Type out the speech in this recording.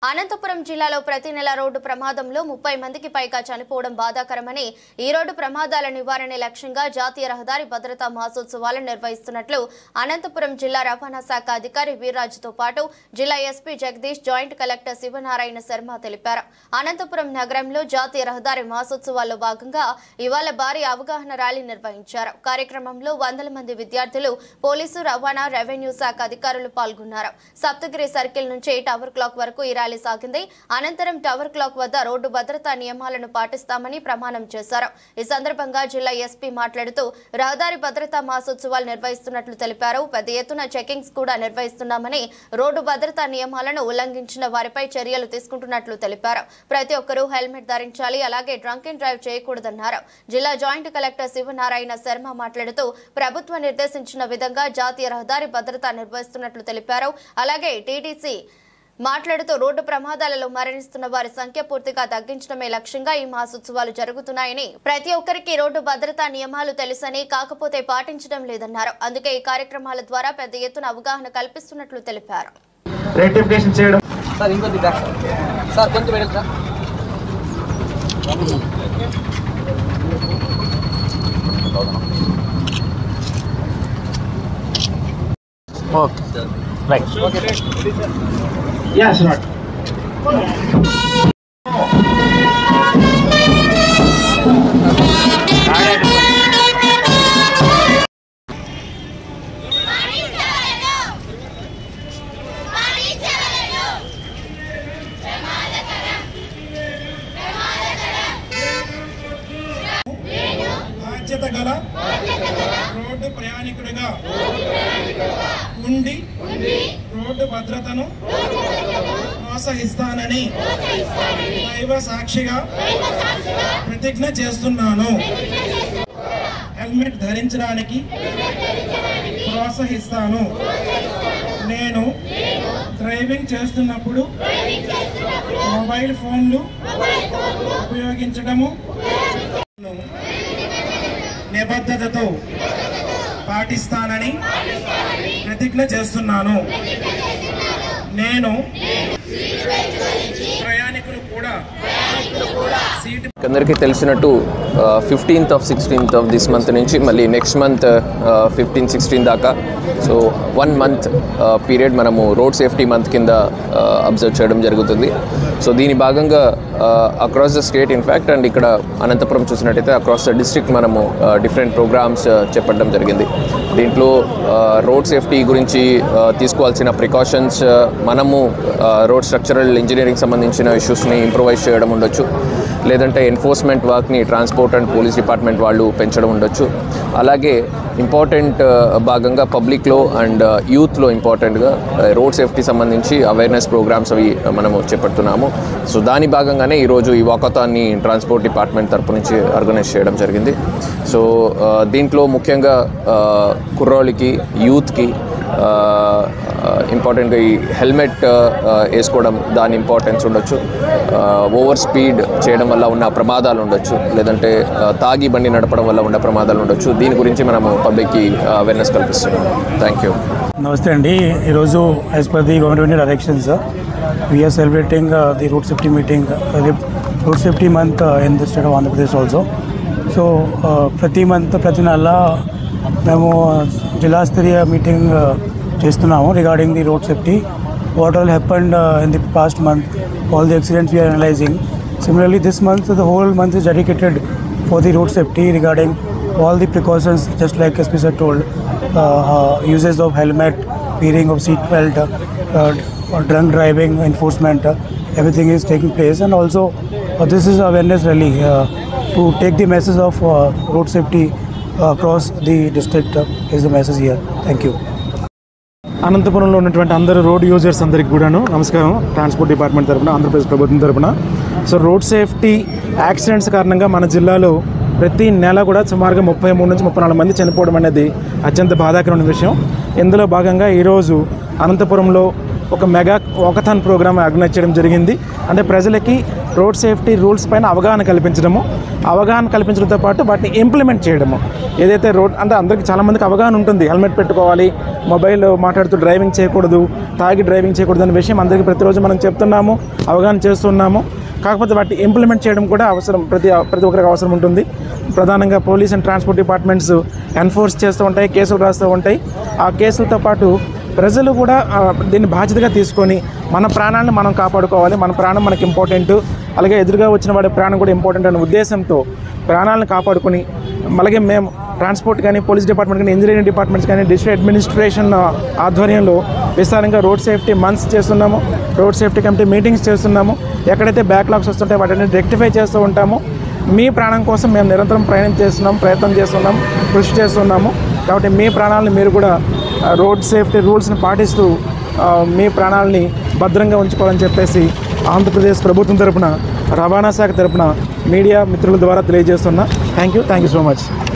అనంతపురం జిల్లాలో ప్రతి నెల రోడ్డు ప్రమాదంలో 30 మందికి పైగా చనిపోవడం బాధాకరమని ఈ రోడ్డు ప్రమాదాల నివారణ లక్ష్యంగా జాతీయ రహదారి భద్రతా మాసోత్సవాలను నిర్వహిస్తున్నట్లు అనంతపురం జిల్లా రవాణా శాఖ అధికారి వీర్రాజుతో పాటు జిల్లా SP Jagadish joint collector Sivanarayana Sharma తెలిపారు. అనంతపురం నగరంలో జాతీయ రహదారి మాసోత్సవాల్లో భాగంగా ఇవాళ భారీ అవగాహన ర్యాలీ నిర్వహించారు. కార్యక్రమంలో వందల మంది విద్యార్థులు, పోలీసు, రవాణా, రెవెన్యూ శాఖ అధికారులు పాల్గొన్నారు. సప్తగిరి సర్కిల్ నుంచి టవర్ క్లాక్ వరకు ఈ ర్యాలీ సాగింది. అనంతరం టవర్ క్లాక్ వద్ద రోడ్డు భద్రతా నియమాలను పాటిస్తామని ప్రమాణం చేశారు. ఈ సందర్భంగా జిల్లా ఎస్పీ మాట్లాడుతూ రహదారి భద్రతా మాసోత్సవాలు నిర్వహిస్తున్నట్లు తెలిపారు. పెద్ద ఎత్తున చెకింగ్స్ కూడా నిర్వహిస్తున్నామని, రోడ్డు భద్రతా నియమాలను ఉల్లంఘించిన వారిపై చర్యలు తీసుకుంటున్నట్లు తెలిపారు. ప్రతి ఒక్కరూ హెల్మెట్ ధరించాలి, అలాగే డ్రంక్ అండ్ డ్రైవ్ చేయకూడదన్నారు. జిల్లా జాయింట్ కలెక్టర్ శివనారాయణ శర్మ మాట్లాడుతూ ప్రభుత్వం నిర్దేశించిన విధంగా జాతీయ రహదారి భద్రత నిర్వహిస్తున్నట్లు తెలిపారు. అలాగే టీటీసీ మాట్లాడుతూ రోడ్డు ప్రమాదాలలో మరణిస్తున్న వారి సంఖ్య పూర్తిగా తగ్గించడమే లక్ష్యంగా ఈ మాసోత్సవాలు జరుగుతున్నాయని, ప్రతి ఒక్కరికి రోడ్డు భద్రతా నియమాలు తెలుసని, కాకపోతే పాటించడం లేదన్నారు. అందుకే ఈ కార్యక్రమాల ద్వారా పెద్ద ఎత్తున అవగాహన కల్పిస్తున్నట్లు తెలిపారు. Yes, right. బాధ్యతగల రోడ్డు ప్రయాణికుడిగా ఉండి రోడ్డు భద్రతను ప్రోత్సహిస్తానని దైవ సాక్షిగా ప్రతిజ్ఞ చేస్తున్నాను. హెల్మెట్ ధరించడానికి ప్రోత్సహిస్తాను. నేను డ్రైవింగ్ చేస్తున్నప్పుడు మొబైల్ ఫోన్లు ఉపయోగించడము నిబద్ధతతో పాటిస్తానని ప్రతిజ్ఞ చేస్తున్నాను. నేను ప్రయాణికులు కూడా అందరికీ తెలిసినట్టు 15th of 16th of this month నుంచి మళ్ళీ నెక్స్ట్ మంత్ 15, 16 దాకా, సో 1 month పీరియడ్ మనము రోడ్ సేఫ్టీ మంత్ కింద అబ్జర్వ్ చేయడం జరుగుతుంది. సో దీని భాగంగా across the state in fact and ఇక్కడ అనంతపురం చూసినట్టయితే అక్రాస్ ద డిస్ట్రిక్ట్ మనము డిఫరెంట్ ప్రోగ్రామ్స్ చేపట్టడం జరిగింది. దీంట్లో రోడ్ సేఫ్టీ గురించి తీసుకోవాల్సిన ప్రికాషన్స్, మనము రోడ్ స్ట్రక్చరల్ ఇంజనీరింగ్ సంబంధించిన ఇష్యూస్ని ఇంప్రూవైజ్ చేయడం ఉండొచ్చు, లేదంటే ఎన్ఫోర్స్మెంట్ వర్క్ని ట్రాన్స్పోర్ట్ అండ్ పోలీస్ డిపార్ట్మెంట్ వాళ్ళు పెంచడం ఉండొచ్చు. అలాగే ఇంపార్టెంట్ భాగంగా పబ్లిక్లో అండ్ యూత్లో ఇంపార్టెంట్గా రోడ్ సేఫ్టీ సంబంధించి అవేర్నెస్ ప్రోగ్రామ్స్ అవి మనము చేపడుతున్నాము. సో దాని భాగంగానే ఈరోజు ఈ వాకథాన్ని ట్రాన్స్పోర్ట్ డిపార్ట్మెంట్ తరపు నుంచి ఆర్గనైజ్ చేయడం జరిగింది. సో దీంట్లో ముఖ్యంగా కుర్రోళ్ళకి, యూత్కి ఇంపార్టెంట్గా ఈ హెల్మెట్ వేసుకోవడం, దాని ఇంపార్టెన్స్ ఉండొచ్చు. ఓవర్ స్పీడ్ చేయడం వల్ల ఉన్న ప్రమాదాలు ఉండొచ్చు, లేదంటే తాగి బండి నడపడం వల్ల ఉన్న ప్రమాదాలు ఉండొచ్చు. దీని గురించి మనము పబ్లిక్కి అవేర్నెస్ కల్పిస్తున్నాం. Thank you. నమస్తే అండి. ఈరోజు as per the government directions we are celebrating the road safety meeting, road safety month in the state of Andhra Pradesh also. So ప్రతి నెల మేము జిల్లా స్థాయి మీటింగ్ చేస్తున్నాము regarding the road safety. What all happened in the past month, all the accidents we are analysing. Similarly, this month, the whole month is dedicated for the road safety regarding all the precautions, just like SP sir told, uses of helmet, wearing of seat belt, drunk driving, enforcement, everything is taking place. And also, this is awareness rally to take the message of road safety across the district is the message here. Thank you. అనంతపురంలో ఉన్నటువంటి అందరు road users అందరికీ కూడాను నమస్కారం. Transport department తరపున, ఆంధ్రప్రదేశ్ ప్రభుత్వం తరపున so road safety accidents కారణంగా మన జిల్లాలో ప్రతి నెల కూడా సుమారుగా 33 నుంచి 34 మంది చనిపోవడం అనేది అత్యంత బాధాకరమైన విషయం. ఇందులో భాగంగా ఈరోజు అనంతపురంలో ఒక మెగా వాకథాన్ ప్రోగ్రామ్ ఆర్గనైజ్ చేయడం జరిగింది. అంటే ప్రజలకి రోడ్ సేఫ్టీ రూల్స్ పైన అవగాహన కల్పించడంతో పాటు వాటిని ఇంప్లిమెంట్ చేయడము. ఏదైతే రోడ్ అంటే అందరికీ చాలామందికి అవగాహన ఉంటుంది, హెల్మెట్ పెట్టుకోవాలి, మొబైల్ మాట్లాడుతూ డ్రైవింగ్ చేయకూడదు, తాగి డ్రైవింగ్ చేయకూడదు అనే విషయం అందరికీ ప్రతిరోజు మనం చెప్తున్నాము, అవగాహన చేస్తున్నాము. కాకపోతే వాటిని ఇంప్లిమెంట్ చేయడం కూడా అవసరం, ప్రతి ఒక్కరికి అవసరం ఉంటుంది. ప్రధానంగా police and transport departments enforce చేస్తూ ఉంటాయి, కేసులు రాస్తూ ఉంటాయి. ఆ కేసులతో పాటు ప్రజలు కూడా దీన్ని బాధ్యతగా తీసుకొని మన ప్రాణాలను మనం కాపాడుకోవాలి, మన ప్రాణం మనకి ఇంపార్టెంట్, అలాగే ఎదురుగా వచ్చిన వాడి ప్రాణం కూడా ఇంపార్టెంట్ అనే ఉద్దేశంతో ప్రాణాలను కాపాడుకొని, అలాగే మేము ట్రాన్స్పోర్ట్ కానీ, పోలీస్ డిపార్ట్మెంట్ కానీ, ఇంజనీరింగ్ డిపార్ట్మెంట్స్ కానీ, డిస్ట్రిక్ట్ అడ్మినిస్ట్రేషన్ ఆధ్వర్యంలో విస్తారంగా రోడ్ సేఫ్టీ మంత్స్ చేస్తున్నాము, రోడ్ సేఫ్టీ కమిటీ మీటింగ్స్ చేస్తున్నాము. ఎక్కడైతే బ్యాక్లాగ్స్ వస్తుంటే వాటిని రెక్టిఫై చేస్తూ ఉంటాము. మీ ప్రాణం కోసం మేము నిరంతరం ప్రయత్నం చేస్తున్నాం, కృషి చేస్తున్నాము. కాబట్టి మీ ప్రాణాలను మీరు కూడా రోడ్ సేఫ్టీ రూల్స్ని పాటిస్తూ మీ ప్రాణాలని భద్రంగా ఉంచుకోవాలని చెప్పేసి ఆంధ్రప్రదేశ్ ప్రభుత్వం తరపున, రవాణా శాఖ తరపున మీడియా మిత్రుల ద్వారా తెలియజేస్తున్నా. Thank you so much.